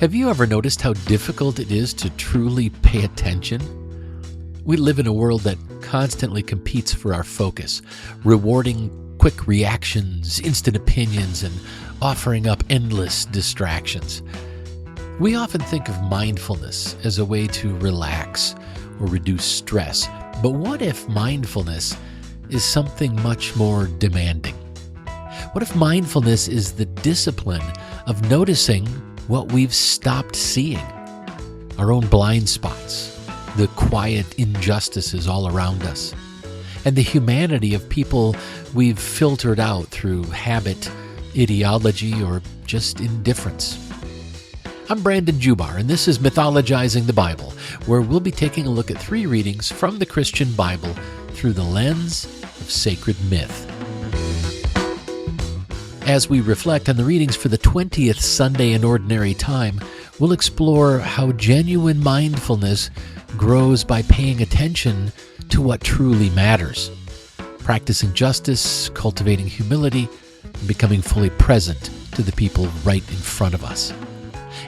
Have you ever noticed how difficult it is to truly pay attention? We live in a world that constantly competes for our focus, rewarding quick reactions, instant opinions, and offering up endless distractions. We often think of mindfulness as a way to relax or reduce stress. But what if mindfulness is something much more demanding? What if mindfulness is the discipline of noticing what we've stopped seeing? Our own blind spots, the quiet injustices all around us, and the humanity of people we've filtered out through habit, ideology, or just indifference. I'm Brandon Jubar, and this is Mythologizing the Bible, where we'll be taking a look at 3 readings from the Christian Bible through the lens of sacred myth. As we reflect on the readings for the 20th Sunday in Ordinary Time, we'll explore how genuine mindfulness grows by paying attention to what truly matters, practicing justice, cultivating humility, and becoming fully present to the people right in front of us.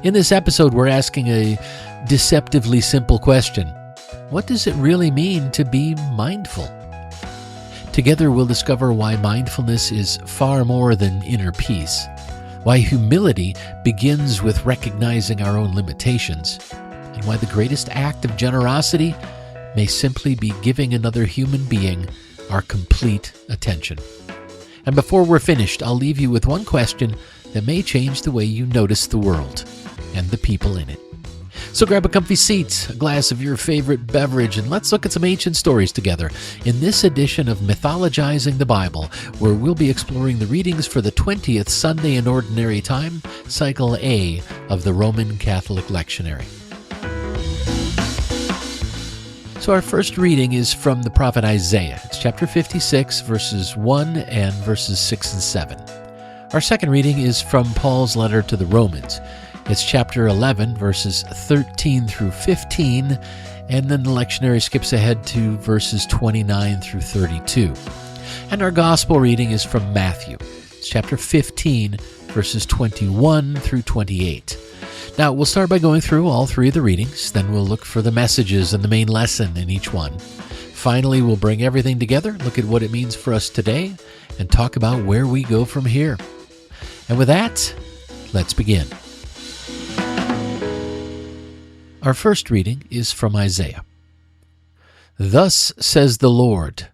In this episode, we're asking a deceptively simple question. What does it really mean to be mindful? Together, we'll discover why mindfulness is far more than inner peace, why humility begins with recognizing our own limitations, and why the greatest act of generosity may simply be giving another human being our complete attention. And before we're finished, I'll leave you with one question that may change the way you notice the world and the people in it. So grab a comfy seat, a glass of your favorite beverage, and let's look at some ancient stories together in this edition of Mythologizing the Bible, where we'll be exploring the readings for the 20th Sunday in Ordinary Time, Cycle A of the Roman Catholic Lectionary. So our first reading is from the prophet Isaiah. It's chapter 56, verses 1 and verses 6 and 7. Our second reading is from Paul's letter to the Romans. It's chapter 11, verses 13 through 15, and then the lectionary skips ahead to verses 29 through 32. And our gospel reading is from Matthew. It's chapter 15, verses 21 through 28. Now, we'll start by going through all 3 of the readings, then we'll look for the messages and the main lesson in each one. Finally, we'll bring everything together, look at what it means for us today, and talk about where we go from here. And with that, let's begin. Our first reading is from Isaiah. Thus says the Lord,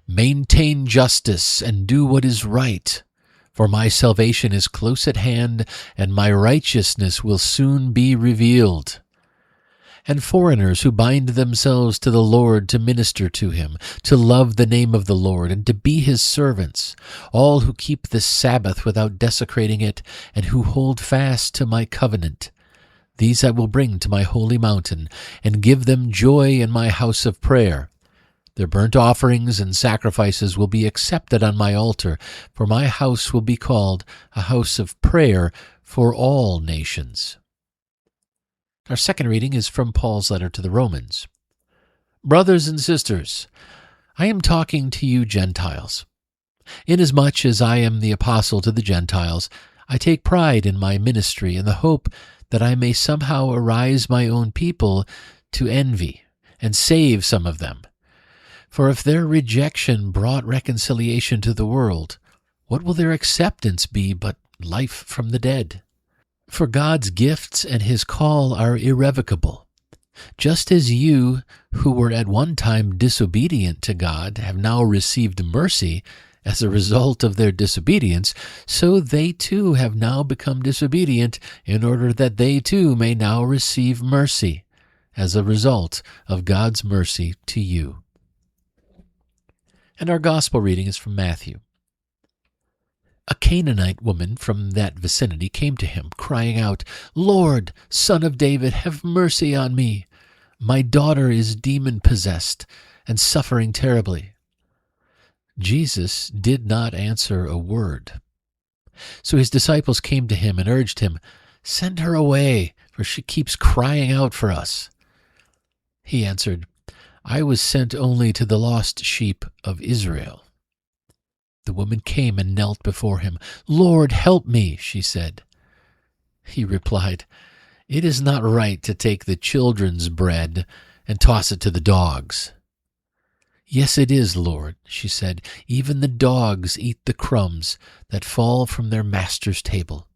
maintain justice and do what is right, for my salvation is close at hand, and my righteousness will soon be revealed. And foreigners who bind themselves to the Lord to minister to him, to love the name of the Lord, and to be his servants, all who keep the Sabbath without desecrating it, and who hold fast to my covenant, these I will bring to my holy mountain, and give them joy in my house of prayer. Their burnt offerings and sacrifices will be accepted on my altar, for my house will be called a house of prayer for all nations. Our second reading is from Paul's letter to the Romans. Brothers and sisters, I am talking to you Gentiles. Inasmuch as I am the apostle to the Gentiles, I take pride in my ministry in the hope that I may somehow arouse my own people to envy and save some of them. For if their rejection brought reconciliation to the world, what will their acceptance be but life from the dead? For God's gifts and his call are irrevocable. Just as you, who were at one time disobedient to God, have now received mercy as a result of their disobedience, so they too have now become disobedient in order that they too may now receive mercy as a result of God's mercy to you. And our gospel reading is from Matthew. A Canaanite woman from that vicinity came to him, crying out, Lord, Son of David, have mercy on me. My daughter is demon-possessed and suffering terribly. Jesus did not answer a word. So his disciples came to him and urged him, Send her away, for she keeps crying out for us. He answered, I was sent only to the lost sheep of Israel. The woman came and knelt before him. Lord, help me, she said. He replied, It is not right to take the children's bread and toss it to the dogs. Yes, it is, Lord, she said. Even the dogs eat the crumbs that fall from their master's table.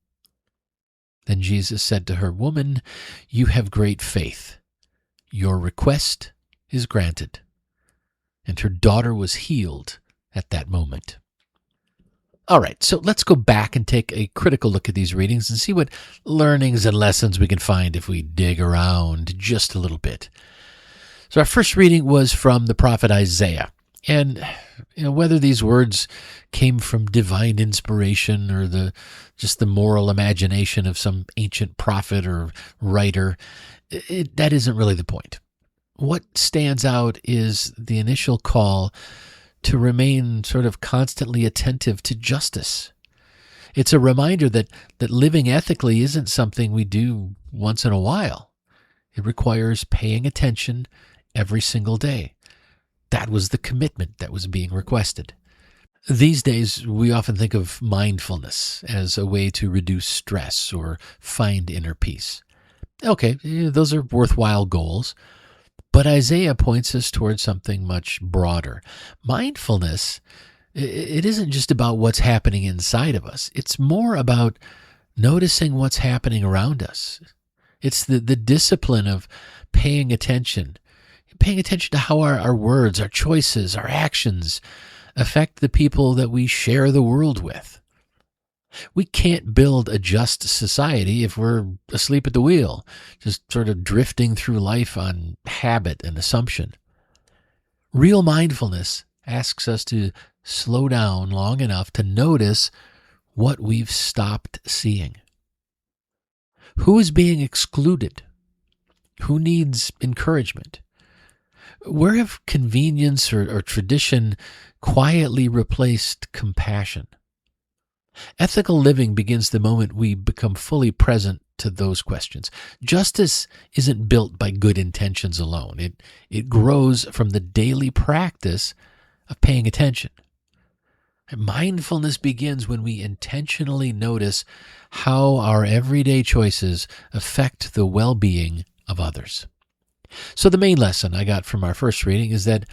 Then Jesus said to her, Woman, you have great faith. Your request is granted. And her daughter was healed at that moment. All right, so let's go back and take a critical look at these readings and see what learnings and lessons we can find if we dig around just a little bit. So our first reading was from the prophet Isaiah. And whether these words came from divine inspiration or just the moral imagination of some ancient prophet or writer, that isn't really the point. What stands out is the initial call to remain sort of constantly attentive to justice. It's a reminder that living ethically isn't something we do once in a while. It requires paying attention every single day. That was the commitment that was being requested. These days, we often think of mindfulness as a way to reduce stress or find inner peace. Okay, those are worthwhile goals. But Isaiah points us towards something much broader. Mindfulness, it isn't just about what's happening inside of us. It's more about noticing what's happening around us. It's the discipline of paying attention to how our words, our choices, our actions affect the people that we share the world with. We can't build a just society if we're asleep at the wheel, just sort of drifting through life on habit and assumption. Real mindfulness asks us to slow down long enough to notice what we've stopped seeing. Who is being excluded? Who needs encouragement? Where have convenience or tradition quietly replaced compassion? Ethical living begins the moment we become fully present to those questions. Justice isn't built by good intentions alone. It grows from the daily practice of paying attention. Mindfulness begins when we intentionally notice how our everyday choices affect the well-being of others. So the main lesson I got from our first reading is that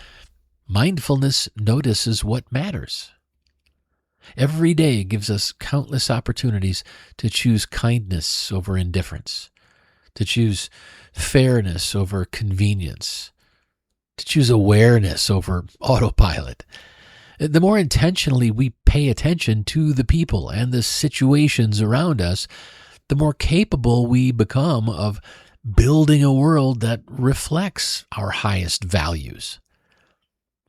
mindfulness notices what matters. Every day gives us countless opportunities to choose kindness over indifference, to choose fairness over convenience, to choose awareness over autopilot. The more intentionally we pay attention to the people and the situations around us, the more capable we become of building a world that reflects our highest values.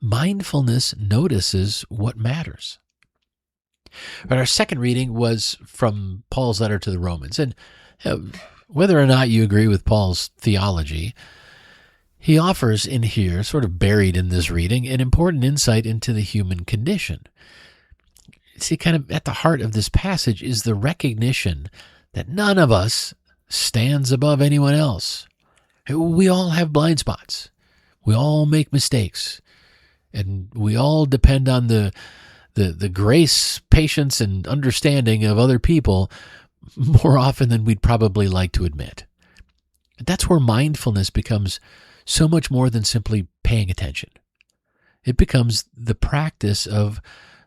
Mindfulness notices what matters. But our second reading was from Paul's letter to the Romans. And whether or not you agree with Paul's theology, he offers in here, sort of buried in this reading, an important insight into the human condition. See, kind of at the heart of this passage is the recognition that none of us stands above anyone else. We all have blind spots. We all make mistakes. And we all depend on the grace, patience, and understanding of other people more often than we'd probably like to admit. That's where mindfulness becomes so much more than simply paying attention. It becomes the practice of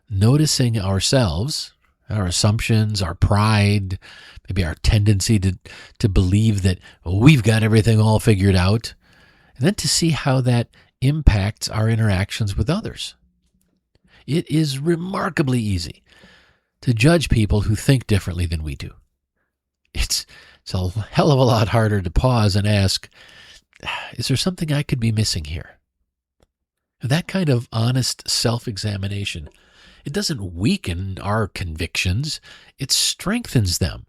noticing ourselves, our assumptions, our pride, maybe our tendency to believe that we've got everything all figured out, and then to see how that impacts our interactions with others. It is remarkably easy to judge people who think differently than we do. It's a hell of a lot harder to pause and ask, is there something I could be missing here? That kind of honest self-examination, it doesn't weaken our convictions, it strengthens them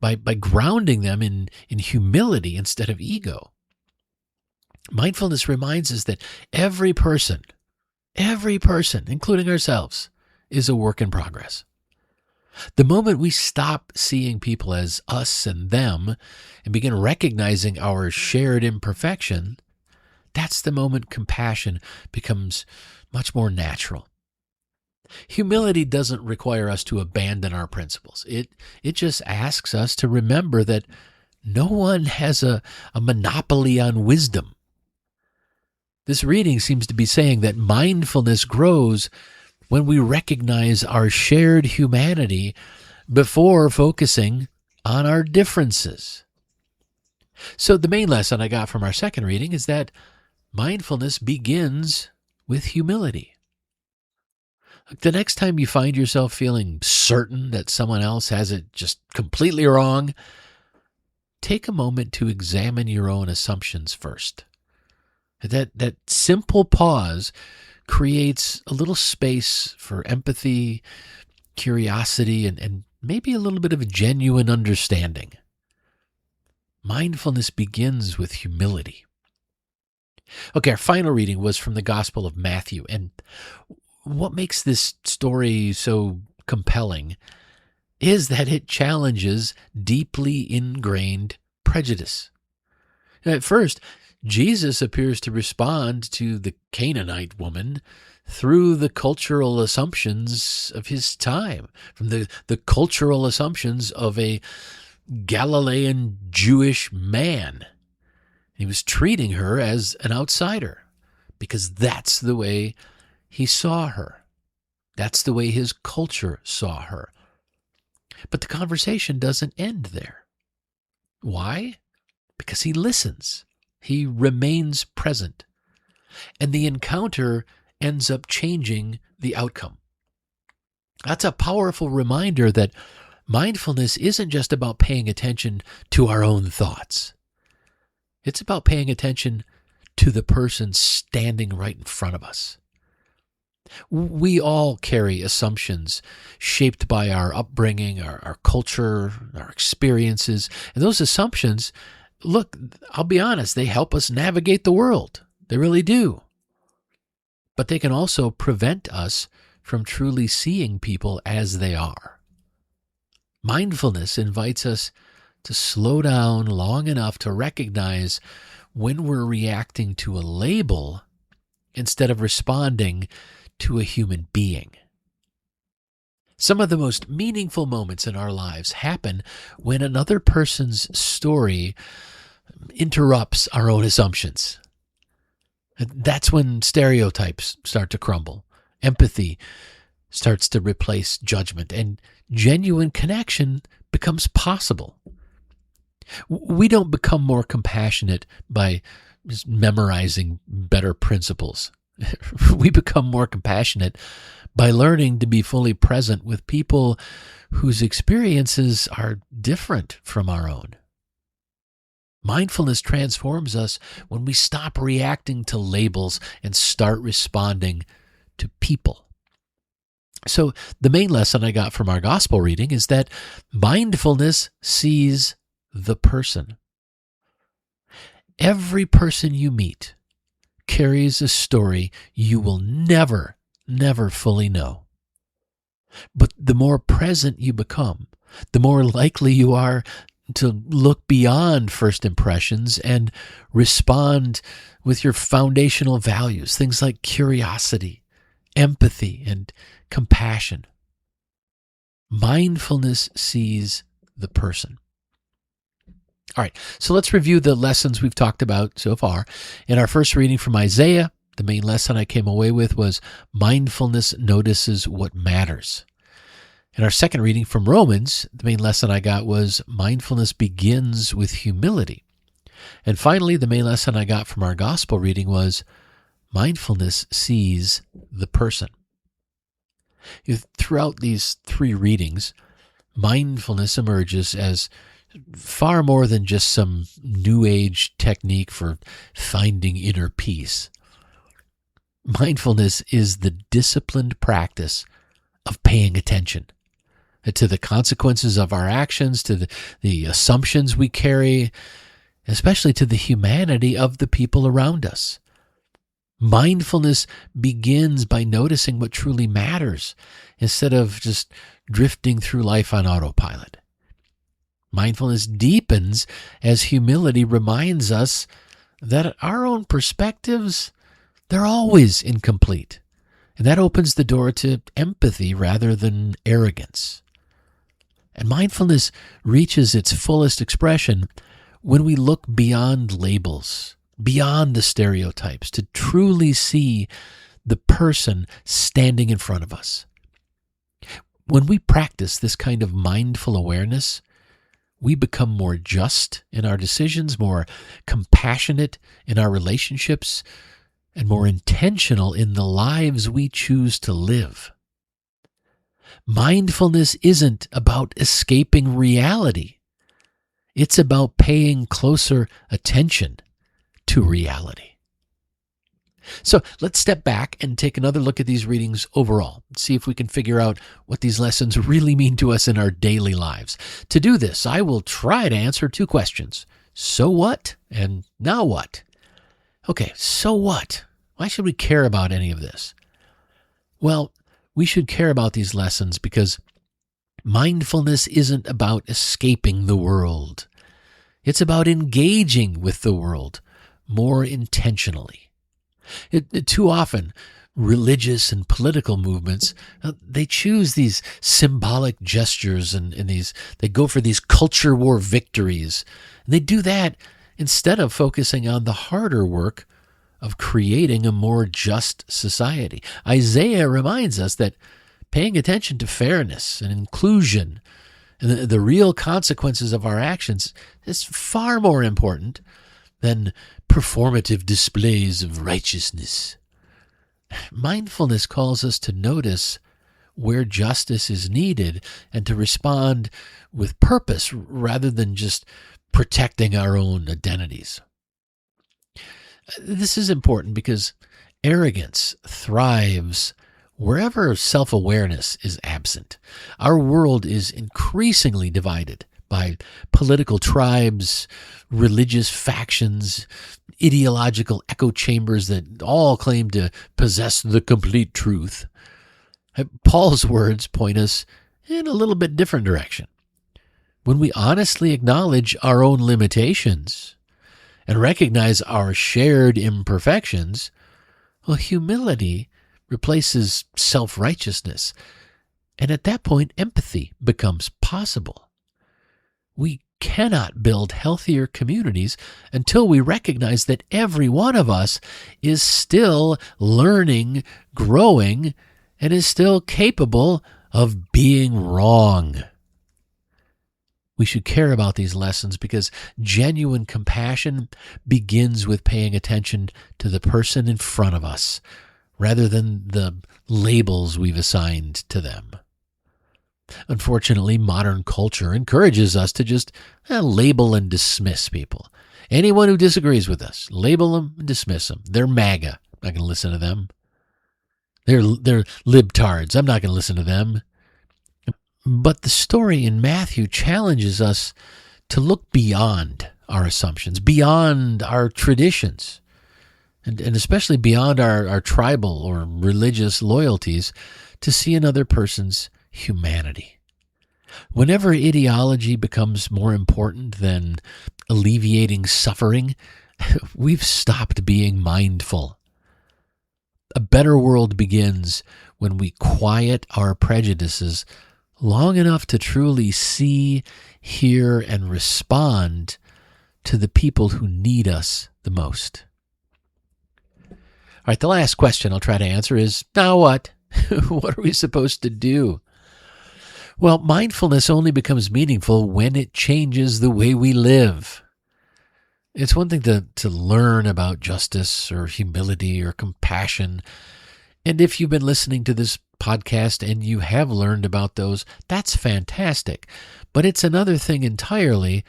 by grounding them in humility instead of ego. Mindfulness reminds us that every person, including ourselves, is a work in progress. The moment we stop seeing people as us and them and begin recognizing our shared imperfection, that's the moment compassion becomes much more natural. Humility doesn't require us to abandon our principles. It just asks us to remember that No one has a monopoly on wisdom. This reading seems to be saying that mindfulness grows when we recognize our shared humanity before focusing on our differences. So the main lesson I got from our second reading is that mindfulness begins with humility. The next time you find yourself feeling certain that someone else has it just completely wrong, take a moment to examine your own assumptions first. That simple pause creates a little space for empathy, curiosity, and maybe a little bit of a genuine understanding. Mindfulness begins with humility. Okay, our final reading was from the Gospel of Matthew, and what makes this story so compelling is that it challenges deeply ingrained prejudice. At first, Jesus appears to respond to the Canaanite woman through the cultural assumptions of his time, from the cultural assumptions of a Galilean Jewish man. He was treating her as an outsider because that's the way he saw her. That's the way his culture saw her. But the conversation doesn't end there. Why? Because he listens. He remains present. And the encounter ends up changing the outcome. That's a powerful reminder that mindfulness isn't just about paying attention to our own thoughts. It's about paying attention to the person standing right in front of us. We all carry assumptions shaped by our upbringing, our culture, our experiences. And those assumptions, look, I'll be honest, they help us navigate the world. They really do. But they can also prevent us from truly seeing people as they are. Mindfulness invites us to slow down long enough to recognize when we're reacting to a label instead of responding to a human being. Some of the most meaningful moments in our lives happen when another person's story interrupts our own assumptions. That's when stereotypes start to crumble. Empathy starts to replace judgment, and genuine connection becomes possible. We don't become more compassionate by just memorizing better principles. We become more compassionate by learning to be fully present with people whose experiences are different from our own. Mindfulness transforms us when we stop reacting to labels and start responding to people. So the main lesson I got from our gospel reading is that mindfulness sees the person. Every person you meet carries a story you will never fully know. But the more present you become, the more likely you are to look beyond first impressions and respond with your foundational values, things like curiosity, empathy, and compassion. Mindfulness sees the person. All right, so let's review the lessons we've talked about so far. In our first reading from Isaiah, the main lesson I came away with was mindfulness notices what matters. In our second reading from Romans, the main lesson I got was mindfulness begins with humility. And finally, the main lesson I got from our gospel reading was mindfulness sees the person. Throughout these three readings, mindfulness emerges as far more than just some new age technique for finding inner peace. Mindfulness is the disciplined practice of paying attention to the consequences of our actions, to the assumptions we carry, especially to the humanity of the people around us. Mindfulness begins by noticing what truly matters instead of just drifting through life on autopilot. Mindfulness deepens as humility reminds us that our own perspectives, they're always incomplete. And that opens the door to empathy rather than arrogance. And mindfulness reaches its fullest expression when we look beyond labels, beyond the stereotypes, to truly see the person standing in front of us. When we practice this kind of mindful awareness, we become more just in our decisions, more compassionate in our relationships, and more intentional in the lives we choose to live. Mindfulness isn't about escaping reality. It's about paying closer attention to reality. So let's step back and take another look at these readings overall. See if we can figure out what these lessons really mean to us in our daily lives. To do this, I will try to answer two questions. So what? And now what? Okay, so what? Why should we care about any of this? Well, we should care about these lessons because mindfulness isn't about escaping the world. It's about engaging with the world more intentionally. Too often, religious and political movements, they choose these symbolic gestures and they go for these culture war victories. And they do that instead of focusing on the harder work of creating a more just society. Isaiah reminds us that paying attention to fairness and inclusion and the real consequences of our actions is far more important than performative displays of righteousness. Mindfulness calls us to notice where justice is needed and to respond with purpose rather than just protecting our own identities. This is important because arrogance thrives wherever self-awareness is absent. Our world is increasingly divided by political tribes, religious factions, ideological echo chambers that all claim to possess the complete truth. Paul's words point us in a little bit different direction. When we honestly acknowledge our own limitations and recognize our shared imperfections, well, humility replaces self-righteousness, and at that point, empathy becomes possible. We cannot build healthier communities until we recognize that every one of us is still learning, growing, and is still capable of being wrong. We should care about these lessons because genuine compassion begins with paying attention to the person in front of us rather than the labels we've assigned to them. Unfortunately, modern culture encourages us to just label and dismiss people. Anyone who disagrees with us, label them and dismiss them. They're MAGA. I'm not going to listen to them. They're libtards. I'm not going to listen to them. But the story in Matthew challenges us to look beyond our assumptions, beyond our traditions, and especially beyond our tribal or religious loyalties to see another person's humanity. Whenever ideology becomes more important than alleviating suffering, we've stopped being mindful. A better world begins when we quiet our prejudices long enough to truly see, hear, and respond to the people who need us the most. All right, the last question I'll try to answer is, now what? What are we supposed to do? Well, mindfulness only becomes meaningful when it changes the way we live. It's one thing to learn about justice or humility or compassion. And if you've been listening to this podcast and you have learned about those, that's fantastic. But it's another thing entirely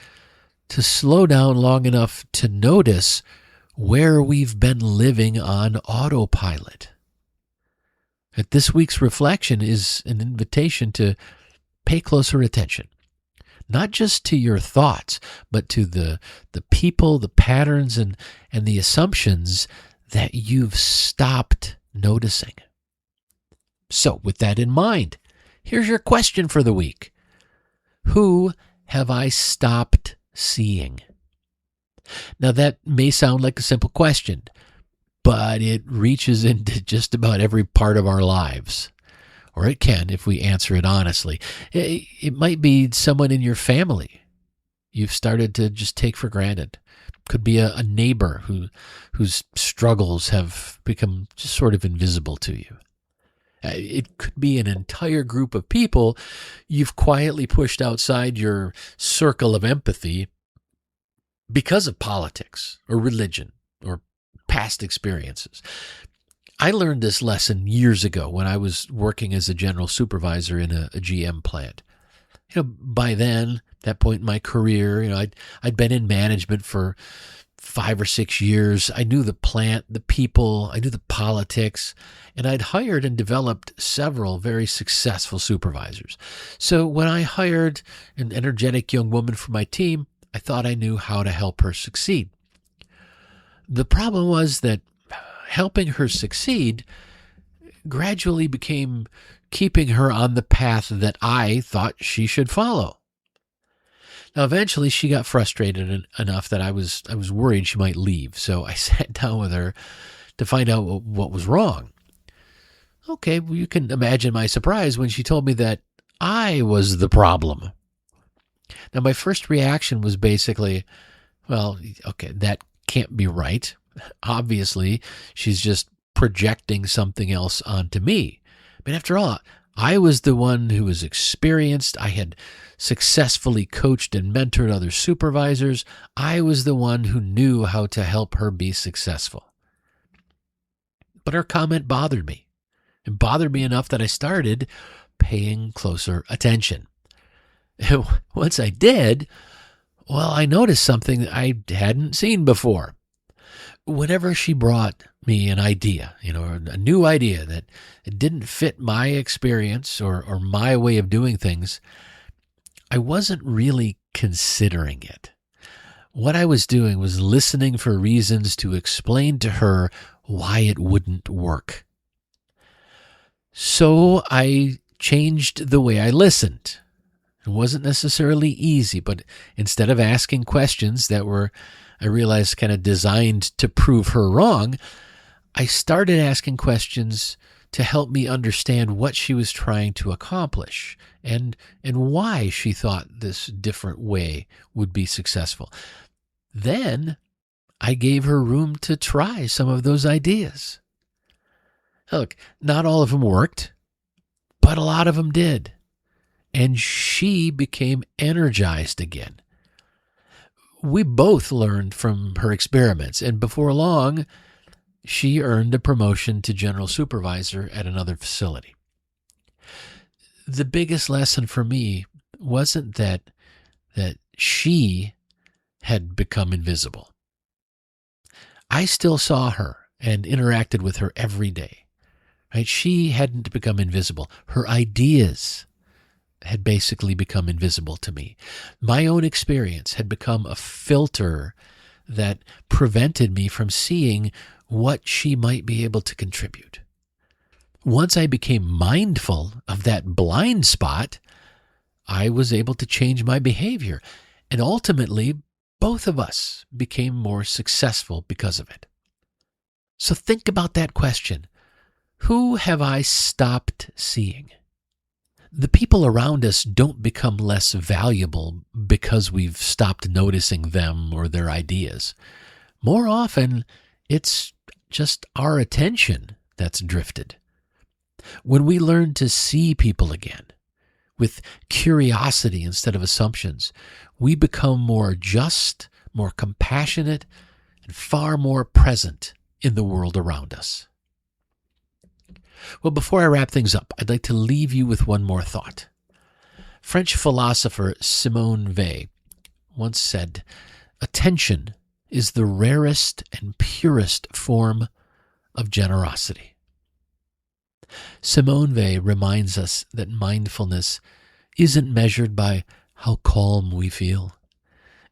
to slow down long enough to notice where we've been living on autopilot. This week's reflection is an invitation to pay closer attention, not just to your thoughts, but to the people, the patterns, and the assumptions that you've stopped noticing. So with that in mind, here's your question for the week. Who have I stopped seeing? Now that may sound like a simple question, but it reaches into just about every part of our lives. Or it can if we answer it honestly. It might be someone in your family, you've started to just take for granted. Could be a neighbor whose struggles have become just sort of invisible to you. It could be an entire group of people you've quietly pushed outside your circle of empathy because of politics or religion or past experiences. I learned this lesson years ago when I was working as a general supervisor in a GM plant. By then, that point in my career, I'd been in management for 5 or 6 years. I knew the plant, the people, I knew the politics, and I'd hired and developed several very successful supervisors. So when I hired an energetic young woman for my team, I thought I knew how to help her succeed. The problem was that helping her succeed gradually became keeping her on the path that I thought she should follow. Now, eventually, she got frustrated enough that I was worried she might leave. So I sat down with her to find out what was wrong. Okay, well, you can imagine my surprise when she told me that I was the problem. Now, my first reaction was basically, well, okay, that can't be right. Obviously, she's just projecting something else onto me. I mean, after all, I was the one who was experienced. I had successfully coached and mentored other supervisors. I was the one who knew how to help her be successful. But her comment bothered me. It bothered me enough that I started paying closer attention. Once I did, well, I noticed something that I hadn't seen before. Whenever she brought me an idea, a new idea that it didn't fit my experience or my way of doing things, I wasn't really considering it. What I was doing was listening for reasons to explain to her why it wouldn't work. So I changed the way I listened. It wasn't necessarily easy, but instead of asking questions that were, I realized, kind of designed to prove her wrong, I started asking questions to help me understand what she was trying to accomplish and why she thought this different way would be successful. Then I gave her room to try some of those ideas. Look, not all of them worked, but a lot of them did. And she became energized again. We both learned from her experiments, and before long, she earned a promotion to general supervisor at another facility. The biggest lesson for me wasn't that she had become invisible. I still saw her and interacted with her every day. Right? She hadn't become invisible. Her ideas had basically become invisible to me. My own experience had become a filter that prevented me from seeing what she might be able to contribute. Once I became mindful of that blind spot, I was able to change my behavior, and ultimately, both of us became more successful because of it. So think about that question. Who have I stopped seeing? The people around us don't become less valuable because we've stopped noticing them or their ideas. More often, it's just our attention that's drifted. When we learn to see people again, with curiosity instead of assumptions, we become more just, more compassionate, and far more present in the world around us. Well, before I wrap things up, I'd like to leave you with one more thought. French philosopher Simone Weil once said, "Attention is the rarest and purest form of generosity." Simone Weil reminds us that mindfulness isn't measured by how calm we feel.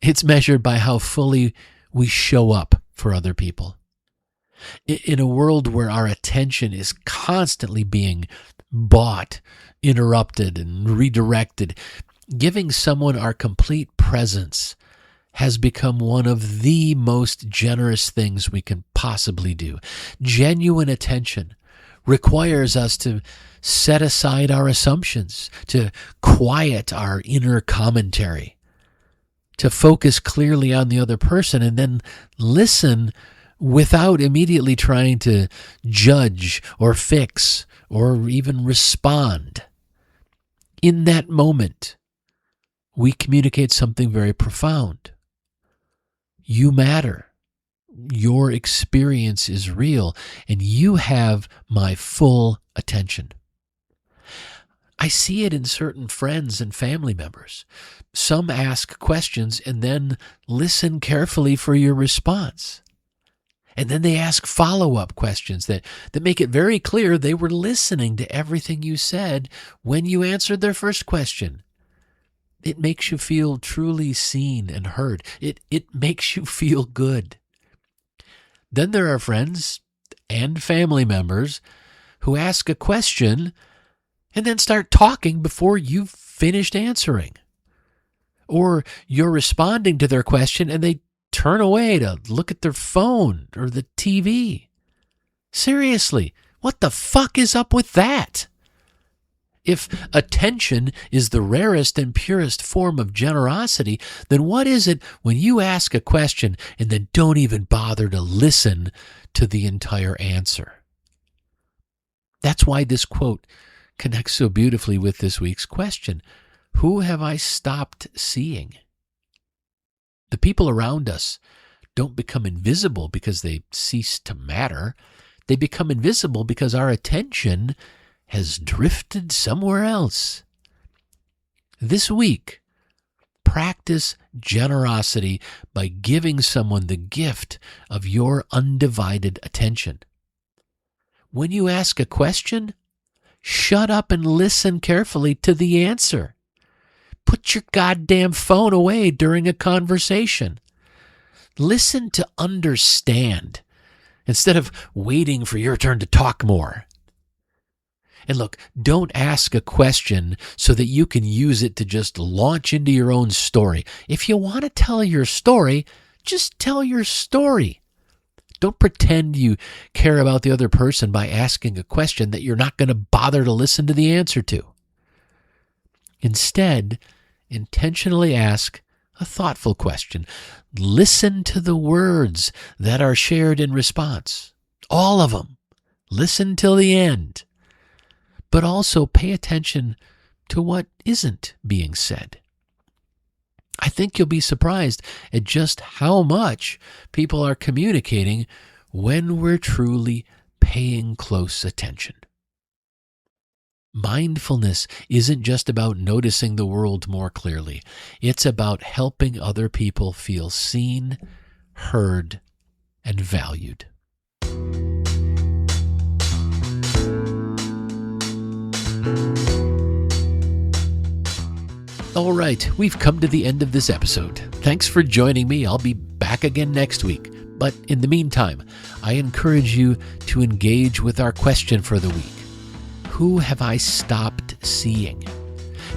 It's measured by how fully we show up for other people. In a world where our attention is constantly being bought, interrupted, and redirected, giving someone our complete presence has become one of the most generous things we can possibly do. Genuine attention requires us to set aside our assumptions, to quiet our inner commentary, to focus clearly on the other person and then listen without immediately trying to judge or fix or even respond. In that moment, we communicate something very profound. You matter. Your experience is real, and you have my full attention. I see it in certain friends and family members. Some ask questions and then listen carefully for your response. And then they ask follow-up questions that make it very clear they were listening to everything you said when you answered their first question. It makes you feel truly seen and heard. It makes you feel good. Then there are friends and family members who ask a question and then start talking before you've finished answering. Or you're responding to their question and they turn away to look at their phone or the TV. Seriously, what the fuck is up with that? If attention is the rarest and purest form of generosity, then what is it when you ask a question and then don't even bother to listen to the entire answer? That's why this quote connects so beautifully with this week's question. Who have I stopped seeing? The people around us don't become invisible because they cease to matter. They become invisible because our attention has drifted somewhere else. This week, practice generosity by giving someone the gift of your undivided attention. When you ask a question, shut up and listen carefully to the answer. Put your goddamn phone away during a conversation. Listen to understand instead of waiting for your turn to talk more. And look, don't ask a question so that you can use it to just launch into your own story. If you want to tell your story, just tell your story. Don't pretend you care about the other person by asking a question that you're not going to bother to listen to the answer to. Instead, intentionally ask a thoughtful question. Listen to the words that are shared in response. All of them. Listen till the end. But also pay attention to what isn't being said. I think you'll be surprised at just how much people are communicating when we're truly paying close attention. Mindfulness isn't just about noticing the world more clearly. It's about helping other people feel seen, heard, and valued. All right, we've come to the end of this episode. Thanks for joining me. I'll be back again next week. But in the meantime, I encourage you to engage with our question for the week. Who have I stopped seeing?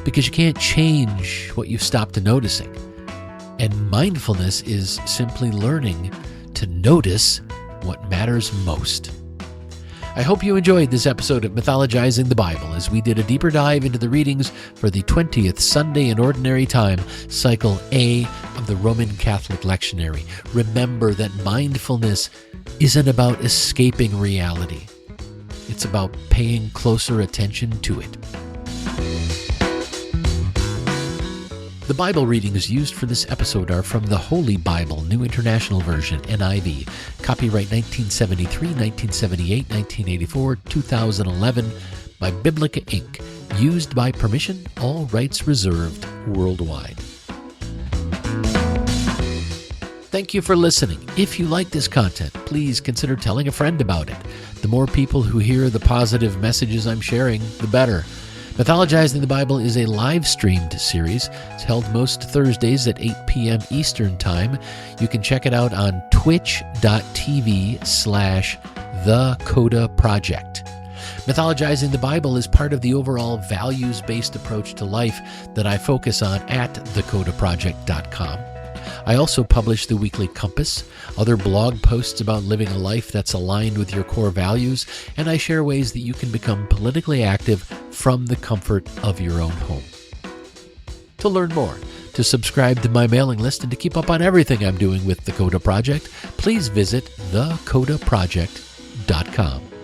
Because you can't change what you've stopped noticing. And mindfulness is simply learning to notice what matters most. I hope you enjoyed this episode of Mythologizing the Bible as we did a deeper dive into the readings for the 20th Sunday in Ordinary Time, Cycle A of the Roman Catholic Lectionary. Remember that mindfulness isn't about escaping reality. It's about paying closer attention to it. The Bible readings used for this episode are from the Holy Bible, New International Version, NIV. Copyright 1973, 1978, 1984, 2011 by Biblica Inc. Used by permission, all rights reserved worldwide. Thank you for listening. If you like this content, please consider telling a friend about it. The more people who hear the positive messages I'm sharing, the better. Mythologizing the Bible is a live-streamed series. It's held most Thursdays at 8 p.m. Eastern Time. You can check it out on twitch.tv/thecodaproject. Mythologizing the Bible is part of the overall values-based approach to life that I focus on at thecodaproject.com. I also publish the Weekly Compass, other blog posts about living a life that's aligned with your core values, and I share ways that you can become politically active from the comfort of your own home. To learn more, To subscribe to my mailing list and to keep up on everything I'm doing with the Coda Project, please visit thecodaproject.com.